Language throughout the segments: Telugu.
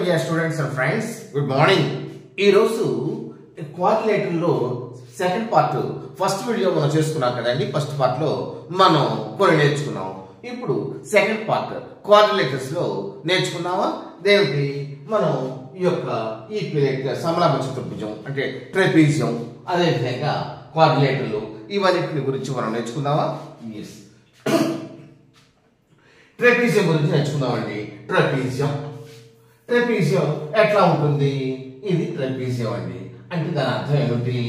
dear students and friends, good morning. ఈ రోజు క్వాడ్రిలేటర్ లో సెకండ్ పార్ట్ ఫస్ట్ వీడియో మనం చేసుకున్నాం కదండి. ఫస్ట్ పార్ట్ లో మనం కొన్ని నేర్చుకున్నాం. ఇప్పుడు సెకండ్ పార్ట్ క్వాడ్రిలేటర్స్ లో నేర్చుకున్నామా? దేనికి మనం ఈ యొక్క ఈక్విలేటర్ సమలంబ చతుర్భుజం అంటే ట్రెపీజియం, అదే విధంగా క్వాడ్రిలేటర్లు ఇవన్నిటి గురించి మనం నేర్చుకుందామా? yes. ట్రెపీజియం గురించి నేర్చుకుందామండి. ట్రెపీజియం ఎట్లా ఉంటుంది? ఇది ట్రెపీజియం అండి. అంటే దాని అర్థం ఏమిటి?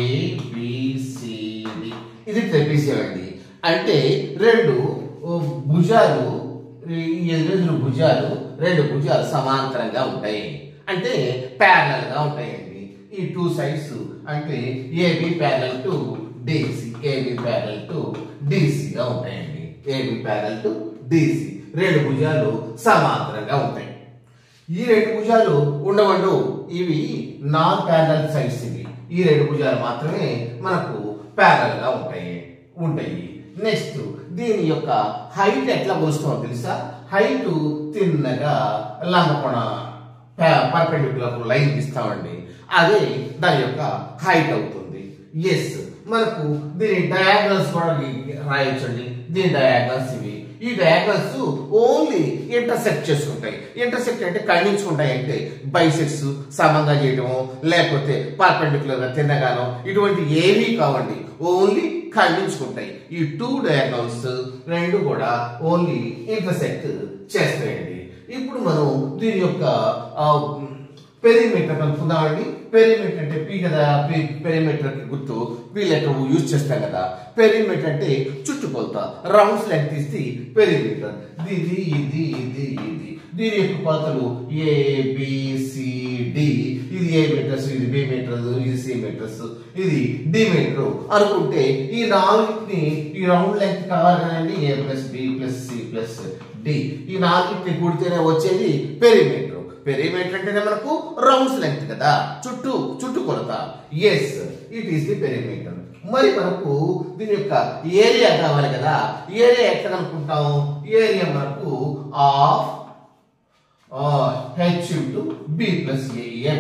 ABCD. ఇది ట్రెపీజియం అండి. అంటే రెండు భుజాలు సమాంతరంగా ఉంటాయి, అంటే ప్యారలల్ గా ఉంటాయండి. ఈ టూ సైడ్స్ అంటే AB parallel to DC, AB parallel to DC గా ఉంటాయండి. AB ప్యారలల్ టు DC, రెండు భుజాలు సమాంతరంగా ఉంటాయి. ఈ రెండు భుజాలు ఉండవండు, ఇవి నాన్ ప్యారలల్ సైడ్స్. ఇవి ఈ రెండు భుజాలు మాత్రమే మనకు ప్యారలల్ గా ఉంటాయి. నెక్స్ట్ దీని యొక్క హైట్ ఎట్లా కొలుస్తామో తెలుసా? హైట్ తిన్నగా లంబకోణ పర్పెండిక్యులర్ లైన్ ఇస్తామండి, అదే దాని యొక్క హైట్ అవుతుంది. ఎస్, మనకు దీని డయాగ్నల్స్ కూడా రాయొచ్చండి. దీని డయాగ్నల్స్ ఇవి. ఈ డయాగ్నల్స్ ఓన్లీ ఇంటర్సెక్ట్ చేసుకుంటాయి. ఇంటర్సెక్ట్ అంటే ఖండించుకుంటాయి, అంటే బైసెక్స్ సమంగా చేయడము, లేకపోతే పర్పెండిక్యులర్ గా తిన్నగానో ఇటువంటి ఏమీ కావండి, ఓన్లీ ఖండించుకుంటాయి. ఈ టూ డయాగ్నల్స్ రెండు కూడా ఓన్లీ ఇంటర్సెక్ట్ చేస్తాయండి. ఇప్పుడు మనం దీని యొక్క పెరిమీటర్ కనుక్కుందామండి. పెరిమీటర్ అంటే పి కదా, పెరిమీటర్ కి గుర్తు పి లెటర్ యూజ్ చేస్తాం కదా. పెరిమీటర్ అంటే చుట్టుకొలత, రౌండ్స్ లెంగ్త్ ఇస్తే పెరిమీటర్. ఇది ఇది ఇది ఇది దీని యొక్క కొలతలు ABCD. ఇది A మీటర్స్, ఇది B మీటర్స్, ఇది C మీటర్స్, ఇది D మీటర్ అనుకుంటే ఈ నాలుగిటిని ఈ రౌండ్ లెంగ్త్ కావాలి కదండి. A plus B plus C plus D, ఈ నాలుగిటిని కూడితేనే వచ్చేది పెరిమీటర్. పెరిమీటర్ అంటేనే మనకు రౌండ్స్ లెంగ్త్ కదా, చుట్టూ కొలత. Yes, it is the perimeter. మరి మనకు దీని యొక్క ఏరియా కావాలి కదా. ఏరియా ఎట్లా అనుకుంటాం? ఏరియా మనకు of H into B plus A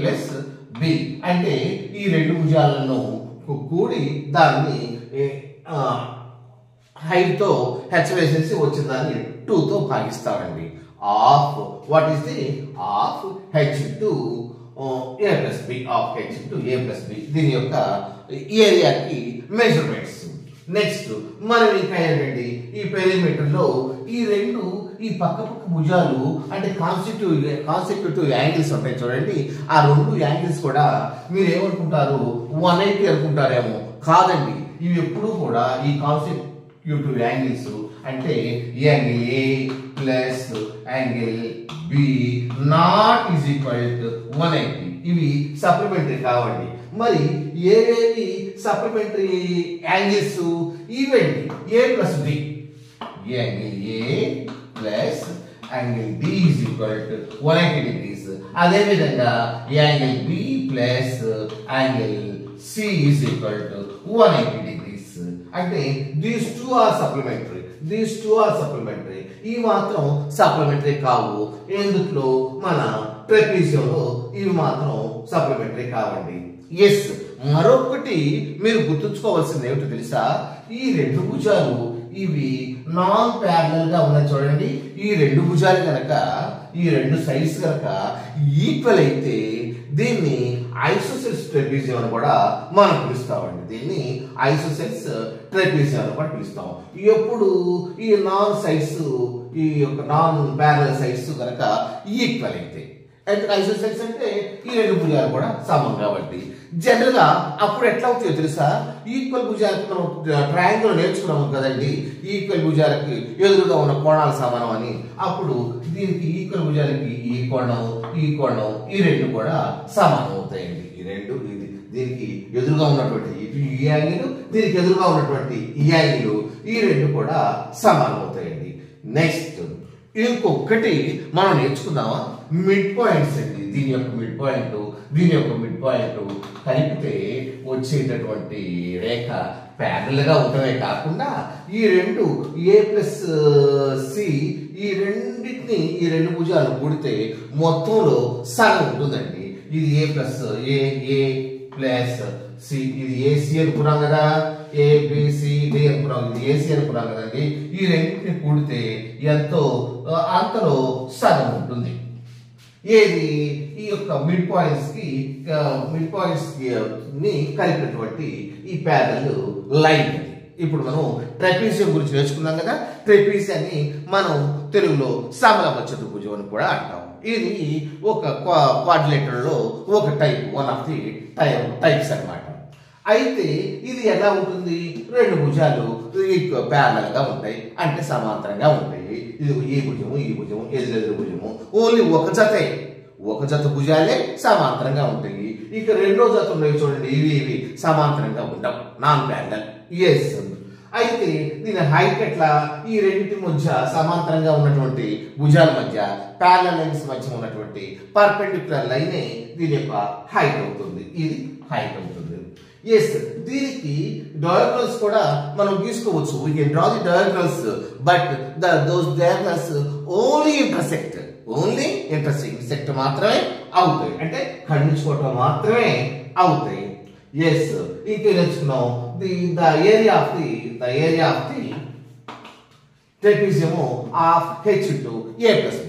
plus B. అంటే ఈ రెండు భుజాలను కూడి దాన్ని హైట్ తో హెచ్ వేసేసి వచ్చేదాన్ని 2 తో భాగిస్తామండి. Half what is the half H into A plus B, half H into A plus B. దీని యొక్క ఏరియాకి మెజర్మెంట్స్. నెక్స్ట్ మనం ఇంకా ఏంటండి, ఈ పెరిమీటర్ లో ఈ రెండు ఈ పక్క భుజాలు అంటే కాన్స్టిట్యూటివ్ యాంగిల్స్ ఉంటాయి చూడండి. ఆ రెండు యాంగిల్స్ కూడా మీరు ఏమనుకుంటారు? 180 అనుకుంటారేమో. కాదండి, ఇవి ఎప్పుడు కూడా ఈ కాన్స్టిట్యూటివ్ యాంగిల్స్ అంటే angle A plus angle B not is equal to 180. ఇవి సప్లిమెంటరీ కావండి. మరి ఏవేవి సప్లిమెంటరీ యాంగిల్స్? ఇవండి A plus B. Angle A plus angle B is equal to 180 degrees. అదే విధంగా angle B plus angle C is equal to 180 degrees. అంటే దీస్ టూ ఆర్ సప్లిమెంటరీ. ఈ మాత్రం సప్లిమెంటరీ కావు. ఎందులో? మన ట్రెపీజియంలో ఇవి మాత్రం సప్లిమెంటరీ కావండి. ఎస్, మరొకటి మీరు గుర్తుంచుకోవాల్సింది ఏమిటో తెలుసా? ఈ రెండు భుజాలు ఇవి నాన్ ప్యారలల్ గా ఉన్నాయి చూడండి. ఈ రెండు భుజాలు కనుక, ఈ రెండు సైడ్స్ కనుక ఈక్వల్ అయితే దీన్ని ఐసోసెల్స్ ట్రెపీజియం అని కూడా మనం పిలుస్తామండి. దీన్ని ఐసోసెల్స్ ట్రెపీజియం అని కూడా పిలుస్తాం. ఎప్పుడు ఈ నాన్ సైడ్స్, ఈ యొక్క నాన్ ప్యారలల్ సైడ్స్ కనుక ఈక్వల్ అయితే. ఐసోసెల్స్ అంటే ఈ రెండు భుజాలు కూడా సమం కాబట్టి జనరల్ గా అప్పుడు ఎట్లా అవుతాయో తెలుసా? ఈక్వల్ భుజాలకి మనం ట్రయాంగిల్ నేర్చుకున్నాము కదండి. ఈక్వల్ భుజాలకి ఎదురుగా ఉన్న కోణాలు సమానం అని. అప్పుడు దీనికి ఈక్వల్ భుజాలకి ఈ కోణం ఈ రెండు కూడా సమానం అవుతాయండి. ఈ రెండు దీనికి ఎదురుగా ఉన్నటువంటి ఈ యాంగిల్, దీనికి ఎదురుగా ఉన్నటువంటి ఈ యాంగిల్, ఈ రెండు కూడా సమానం అవుతాయండి. నెక్స్ట్ ఇంకొకటి మనం నేర్చుకుందామా? మిడ్ పాయింట్స్ అండి. దీని యొక్క మిడ్ పాయింట్ కలిపితే వచ్చేటటువంటి రేఖ ప్యారల్ గా ఉండటమే కాకుండా ఈ రెండు ఏ ప్లస్ సి ఈ రెండింటిని ఈ రెండు భుజాలు కూడితే మొత్తంలో సగం ఉంటుందండి. ఇది ఏ ప్లస్ ఏ ప్లస్ సి, ఇది ఏసీ అనుకున్నాం కదా, ఏబిసిడి అనుకున్నాం, ఇది ఏసీ అనుకున్నాం కదండి. ఈ రెండింటిని కూడితే ఎంతో అంతలో సగం ఉంటుంది. ఏది ఈ యొక్క మిడ్ పాయింట్స్ ని కలిపినటువంటి ఈ ప్యారల్ లైన్. ఇప్పుడు మనం ట్రెపీజియం గురించి నేర్చుకున్నాం కదా. ట్రెపీజియాన్ని మనం తెలుగులో సమలంబ చతుర్భుజం అని కూడా అంటాం. ఇది ఒక క్వాడ్రిలేటర్ లో ఒక type, one of the types అన్నమాట. అయితే ఇది ఎలా ఉంటుంది? రెండు భుజాలు ప్యారలల్ గా ఉంటాయి, అంటే సమాంతరంగా ఉంటాయి. ఇది ఈ భుజము ఈ భుజము ఎదురెదురు భుజము ఓన్లీ ఒక జత భుజాలే సమాంతరంగా ఉంటాయి. ఇక రెండో జత ఉన్నాయి చూడండి, ఇవి సమాంతరంగా ఉండవు, నాన్ ప్యారలల్. ఎస్. అయితే దీని హైట్ ఎట్లా? ఈ రెండింటి మధ్య సమాంతరంగా ఉన్నటువంటి భుజాల మధ్య ప్యారలల్ లైన్స్ మధ్య ఉన్నటువంటి పర్పెండిక్యులర్ లైనే దీని యొక్క హైట్ అవుతుంది. ఇది హైట్ అవుతుంది. ఎస్. దీనికి డయాగ్రమ్స్ కూడా మనం గీసుకోవచ్చు. We can draw the diagrams, but those diagrams only intersect మాత్రమే అవుతాయి, అంటే ఖండించుకోవటం మాత్రమే అవుతాయి. ఎస్. ఇంకా నేర్చుకున్నాం the area of the trapezium of H into A plus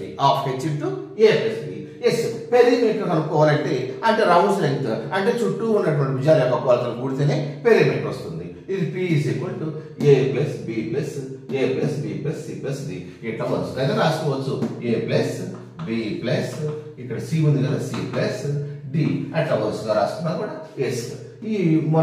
B, yes. Perimeter కనుక్కోవాలంటే అంటే రౌండ్స్ లెంగ్త్, అంటే చుట్టూ ఉన్నటువంటి భుజాల యొక్క కొలతలు కూడితేనే పెరిమీటర్ వస్తుంది. ఇది P = A plus B plus A plus B plus C plus D. ఇట్లా వరుసగా రాసుకోవచ్చు. A ప్లస్ B ప్లస్ ఇక్కడ C ఉంది కదా, C ప్లస్ D అట్లా వరుసగా రాసుకున్నా కూడా ఎస్. ఈ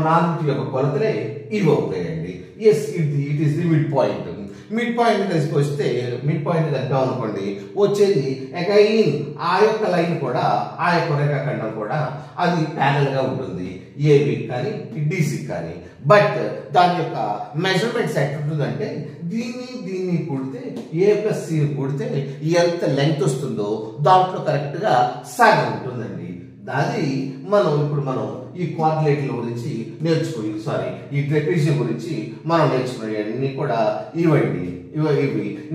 నాలుగు యొక్క కొలతలే ఇవి అవుతాయండి. Yes. It is the midpoint. Midpoint తీసుకొస్తే మిడ్ పాయింట్ దగ్గర అనుకోండి వచ్చేది అగైన్ ఆ యొక్క లైన్ కూడా, ఆ యొక్క రేఖాఖండం కూడా అది ప్యారల్ గా ఉంటుంది, ఏబి కానీ డిసి కానీ. బట్ దాని యొక్క మెజర్మెంట్స్ ఎట్లా ఉంటుందంటే దీన్ని కూడితే ఏ ప్లస్ సి కూడితే ఎంత లెంగ్త్ వస్తుందో దాంట్లో కరెక్ట్ గా సగం ఉంటుందండి. అది ఇప్పుడు మనం ఈ క్వాడ్రిలేటర్ల గురించి ఈ ట్రెపీజియం గురించి మనం నేర్చుకునేవన్నీ కూడా ఇవి.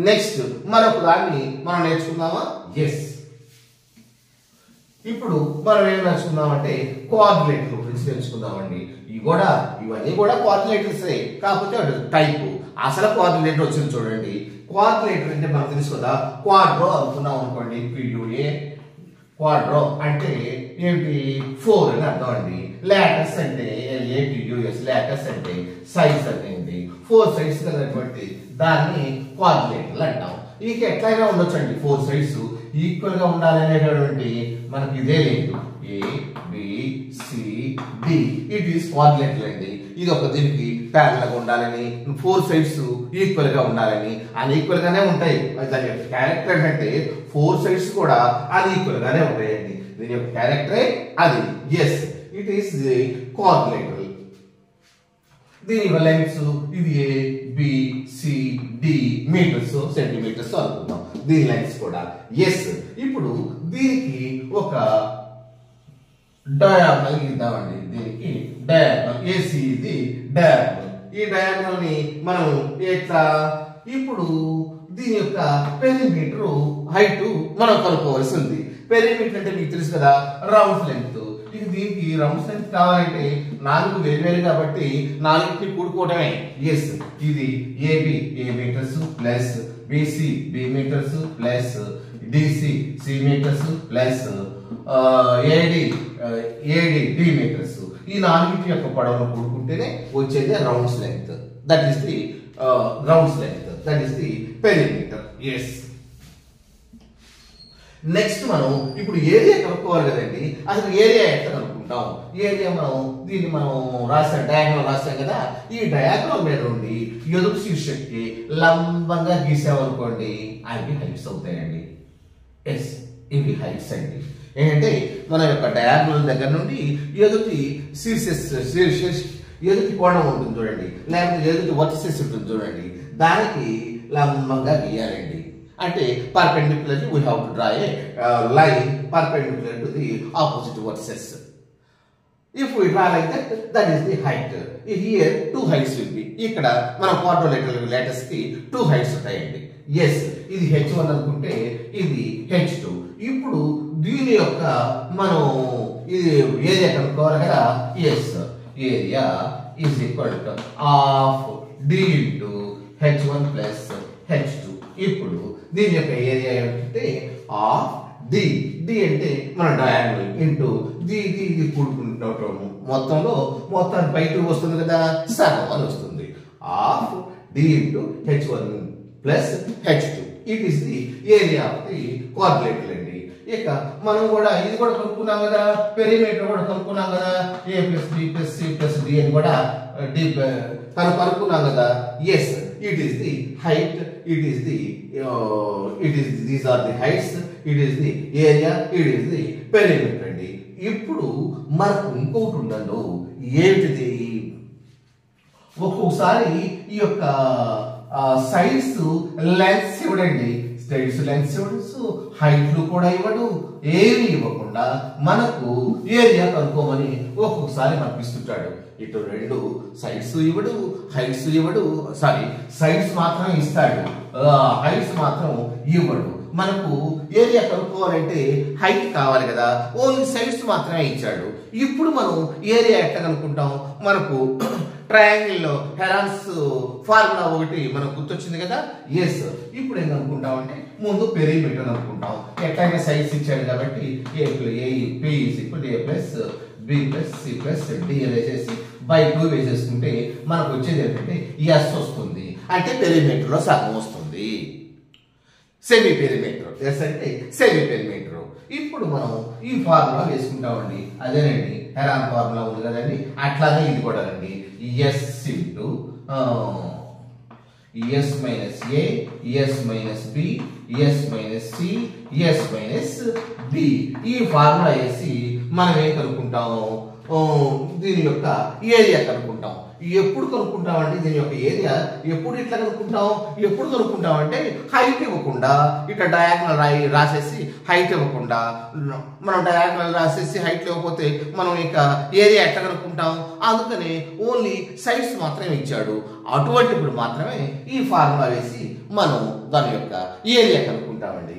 నెక్స్ట్ మరొక దాన్ని మనం నేర్చుకుందామా? ఎస్. ఇప్పుడు మనం ఏం నేర్చుకుందామంటే క్వాడ్రిలేటర్ గురించి నేర్చుకుందామండి. ఇవన్నీ కూడా క్వాడ్రిలేటర్స్, కాకపోతే టైప్. అసలు క్వాడ్రిలేటర్ వచ్చింది చూడండి. క్వాడ్రిలేటర్ అంటే మనకు తెలుసు కదా, క్వాడ్రో అనుకున్నాం అనుకోండి. QUA క్వాడ్రో అంటే ఏంటి? 4 అని అర్థం అండి. లాటస్ అంటే LATUS, లాటస్ అంటే సైజ్ అనేది 4 సైడ్స్ కలిగినటువంటి దాన్ని క్వాడ్రిలేటర్లు అంటాం. ఇక ఎట్లయినా ఉండొచ్చండి, 4 సైడ్స్ ఈక్వల్ గా ఉండాలనేటువంటి మనకి ఇదే లేదు. ABCD ఇట్ ఈస్ క్వాడ్రిలేటర్ అండి. ఇది ఒక దీనికి ప్యారలల్ గా ఉండాలని, 4 సైడ్స్ ఈక్వల్ గా ఉండాలని, అన్ఈక్వల్ గానే ఉంటాయి. దాని యొక్క క్యారెక్టర్ అంటే 4 సైడ్స్ కూడా అన్ఈక్వల్ గానే ఉంటాయండి. దీని యొక్క క్యారెక్టరే అది. Yes. It is the quadrilateral. దీని లెంగ్త్స్ ఇది ABCD మీటర్స్ సెంటీమీటర్స్ అనుకుందాం. దీని లెంగ్త్స్ కూడా. ఎస్. ఇప్పుడు దీనికి ఒక డయాగ్నల్ గీద్దామండి. దీనికి డయాగ్నల్ AC ఇది డయాగ్నల్. ఈ డయాగ్నల్ ని మనం ఎట్లా ఇప్పుడు దీని యొక్క పెరిమీటర్ హైట్ మనం కనుక్కోవాల్సి ఉంది. పెరిమీటర్ అంటే మీకు తెలుసు కదా, రౌండ్ లెంగ్త్. దీనికి రౌండ్ లెంగ్త్ కావాలంటే 4 వేరు కాబట్టి 4ని కూడుకోవడమే. ఎస్. ఇది AB A metres plus BC B metres plus DC C metres plus AD D metres. ఈ 4 యొక్క పొడవును కూడుకుంటేనే వచ్చేది rounds length. That is the rounds length, that is the perimeter. Yes. Next మనం ఇప్పుడు ఏరియా కనుక్కోవాలి కదండి. అసలు ఏరియా ఎట్లా కనుక్కుంటాం? ఏరియా దీన్ని మనం డయాగ్నల్ రాసాం కదా. ఈ డయాగ్నల్ మీద నుండి ఎదురు శీర్షకి లంబంగా గీసామనుకోండి, అవి హైట్స్ అవుతాయండి. ఎస్. ఇవి హైట్స్ అండి. ఏంటంటే మన యొక్క డయాగ్నల్ దగ్గర నుండి ఎదుటి కోణం ఉంటుంది చూడండి, లేకపోతే ఎదుటి వర్టిసెస్ ఉంటుంది చూడండి, దానికి లంబంగా గీయాలండి. అంటే perpendicularly we have to draw a line perpendicular to the opposite vertices. If we draw like that, that is the height. Here two heights will be. ఇక్కడ మన quadrilateral lattice కి two heights ఉంటాయండి. Yes, ఇది h1 అనుకుంటే ఇది h2. ఇప్పుడు దీని యొక్క మనం ఇది ఏరియా కనుక్కోవాలి కదా. Yes, area is equal to half d into h1 plus h2. ఇప్పుడు దీని యొక్క ఏరియా ఏమిటంటే హాఫ్ డి అంటే మన డయాగోనల్ ఇంటూ ఇది కూడుకుంటాము మొత్తంలో మొత్తాన్ని పై 2 వస్తుంది కదా, సగం అని వస్తుంది. Half D into h1 plus h2. It is the area of the quadrilateral అండి. ఇక మనం కూడా ఇది కూడా కనుక్కున్నాం కదా, పెరిమీటర్ కూడా కనుక్కున్నాం కదా, a plus b plus c plus d అని కూడా కనుక్కున్నాం కదా. Yes, it is the height, these are the heights, it is the area, it is the perimeter అండి. ఇప్పుడు మనకు ఇంకొకటి ఉండదు, ఏంటిది, ఒక్కొక్కసారి ఈ యొక్క సైడ్స్ లెంగ్త్స్ ఇవ్వడండి, సైడ్స్ లెంగ్త్స్ ఇవ్వడు, హైట్లు కూడా ఇవ్వడు, ఏమి ఇవ్వకుండా మనకు ఏరియా కనుక్కోమని ఒక్కొక్కసారి మనకు ఇస్తుంటాడు. ఇటు రెండు సైడ్స్ ఇవ్వడు, హైట్స్ ఇవ్వడు, సారీ సైడ్స్ మాత్రం ఇస్తాడు, హైట్స్ మాత్రం ఇవ్వడు. మనకు ఏరియా కనుక్కోవాలంటే హైట్ కావాలి కదా, ఓన్లీ సైడ్స్ మాత్రమే ఇచ్చాడు. ఇప్పుడు మనం ఏరియా ఎట్లా కనుక్కుంటాం, మనకు ట్రయాంగిల్ లో హెరాన్స్ ఫార్ములా ఒకటి మనకు గుర్తొచ్చింది కదా. ఎస్, ఇప్పుడు ఏం అనుకుంటాం అంటే ముందు పెరిమీటర్ అనుకుంటాం. ఎట్లయినా సైడ్స్ ఇచ్చాడు కాబట్టి a plus b plus c plus d వేసేసి బై 2 వేసేసుకుంటే మనకు వచ్చేది ఏంటంటే ఎస్ వస్తుంది, అంటే పెరిమీటర్ లో సగం వస్తుంది. సెమీ పెరిమీటర్, ఎస్ అంటే సెమీ పెరిమీటర్. ఇప్పుడు మనం ఈ ఫార్ములా వేసుకుంటామండి, అదేనండి హెరాన్ ఫార్ములా ఉంది కదండి, అట్లానే ఇది కూడా అండి. S into S minus A, S minus B, S minus C, S minus B. ఈ ఫార్ములా వేసి మనం ఏం కనుక్కుంటాము, దీని యొక్క ఏరియా కనుక్కుంటాం. ఎప్పుడు కనుక్కుంటాం అంటే దీని యొక్క ఏరియా ఎప్పుడు ఇట్లా కనుక్కుంటాం అంటే హైట్ ఇవ్వకుండా ఇట్లా డయాగనల్ రాసేసి హైట్ ఇవ్వకుండా, మనం డయాగనల్ రాసేసి హైట్ ఇవ్వకపోతే మనం ఇక ఏరియా ఎట్లా కనుక్కుంటాం, అందుకని ఓన్లీ సైడ్స్ మాత్రమే ఇచ్చాడు. అటువంటిప్పుడు మాత్రమే ఈ ఫార్ములా వేసి మనం దాని యొక్క ఏరియా కనుక్కుంటామండి.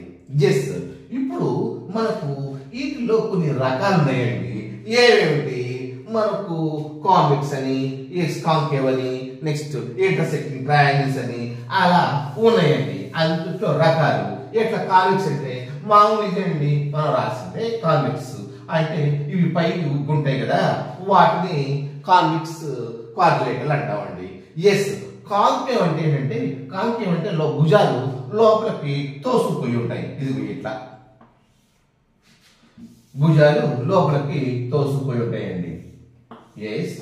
ఎస్, ఇప్పుడు మనకు వీటిలో కొన్ని రకాలు ఉన్నాయండి. ఏమేమిటి, మనకు కాన్వెక్స్ అని, కాంకేవ్ అని, నెక్స్ట్ ఇంటర్సెక్టింగ్ ట్రయాంగిల్స్ అని అలా ఉన్నాయండి. అందులో రకాలు ఎట్లా కాన్వెక్స్ అంటే మామూలు ఇదండి, మనం రాసిందే కాన్వెక్స్ అంటే ఇవి పైకి ఉంటాయి కదా, వాటిని కాన్వెక్స్ క్వాడ్రిలేటరల్ అంటామండి. ఎస్, కాంకేవ్ అంటే ఏంటంటే, కాంకేవ్ అంటే భుజాలు లోపలికి తోసుకుపోయి ఉంటాయి, ఇది ఇట్లా భుజాలు లోపలికి తోసుకుపోయి ఉంటాయండి. ఎస్,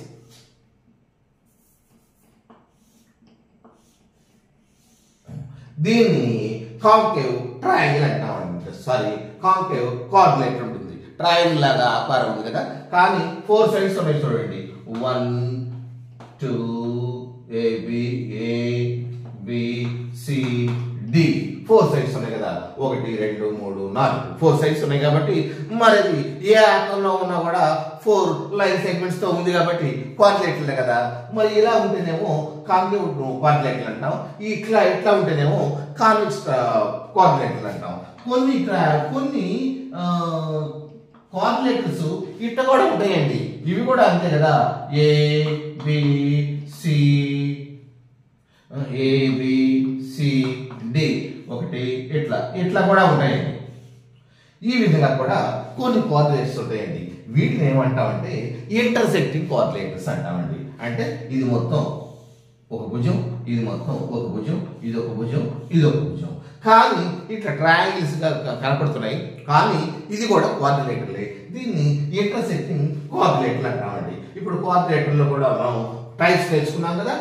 దీన్ని కాంకేవ్ ట్రయాంగిల్ అంటామండి. సారీ, కాంకేవ్ క్వాడ్రిలేటరల్ ఉంటుంది, ట్రయాంగిల్ లాగా ఆకారం ఉంది కదా, కానీ 4 సైడ్స్ ఉన్నాయి చూడండి. 1 2 ABCD 4 సైడ్స్ ఉన్నాయి కదా, 1 2 3 4 4 సైడ్స్ ఉన్నాయి కాబట్టి మరి ఏ ఆకారంలో ఉన్నా కూడా 4 లైన్ సెగ్మెంట్స్ తో ఉంది కాబట్టి క్వాడ్రిలేటరల్ కదా. మరి ఇలా ఉంటేనేమో కాంకేవ్ క్వాడ్రిలేటరల్ అంటాం, ఇట్లా ఉంటేనేమో కాన్వెక్స్ క్వాడ్రిలేటరల్ అంటాం. కొన్ని క్వాడ్రిలేటరల్స్ ఇట్లా కూడా ఉంటాయండి, ఇవి కూడా అంతే కదా, ABCD 1 ఇట్లా కూడా ఉంటాయండి. ఈ విధంగా కూడా కొన్ని క్వాడ్రిలేటర్స్ ఉంటాయండి. వీటిని ఏమంటామంటే ఇంటర్సెక్టింగ్ క్వాడ్రిలేటర్స్ అంటామండి. అంటే ఇది మొత్తం ఒక భుజం, ఇది మొత్తం ఒక భుజం, ఇది ఒక భుజం, ఇది ఒక భుజం, కానీ ఇట్లా ట్రయాంగిల్స్ గా కనపడుతున్నాయి, కానీ ఇది కూడా క్వాడ్రిలేటర్లే. దీన్ని ఇంటర్సెక్టింగ్ క్వాడ్రిలేటర్లు అంటామండి. ఇప్పుడు క్వాడ్రిలేటర్లో కూడా మనం టైప్స్ నేర్చుకున్నాం కదా,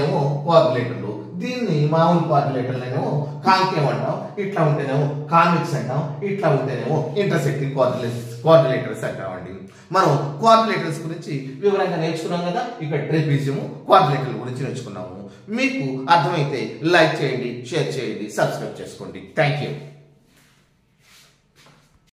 ఏమో క్వాడ్రిలేటర్లు, దీన్ని మామూలు క్వాడ్రిలేటర్లేమో కాంకేవ్ అంటాం, ఇట్లా ఉంటేనేమో కాన్వెక్స్ అంటాం, ఇట్లా ఉంటేనేమో ఇంటర్సెక్టింగ్ క్వాడ్రిలేటర్స్ అంటామండి. మనం క్వాడ్రిలేటర్స్ గురించి వివరంగా నేర్చుకున్నాం కదా, ఇక్కడ ట్రెపెజియం క్వాడ్రిలేటర్ల గురించి నేర్చుకున్నాము. మీకు అర్థమైతే లైక్ చేయండి, షేర్ చేయండి, సబ్స్క్రైబ్ చేసుకోండి. Thank you.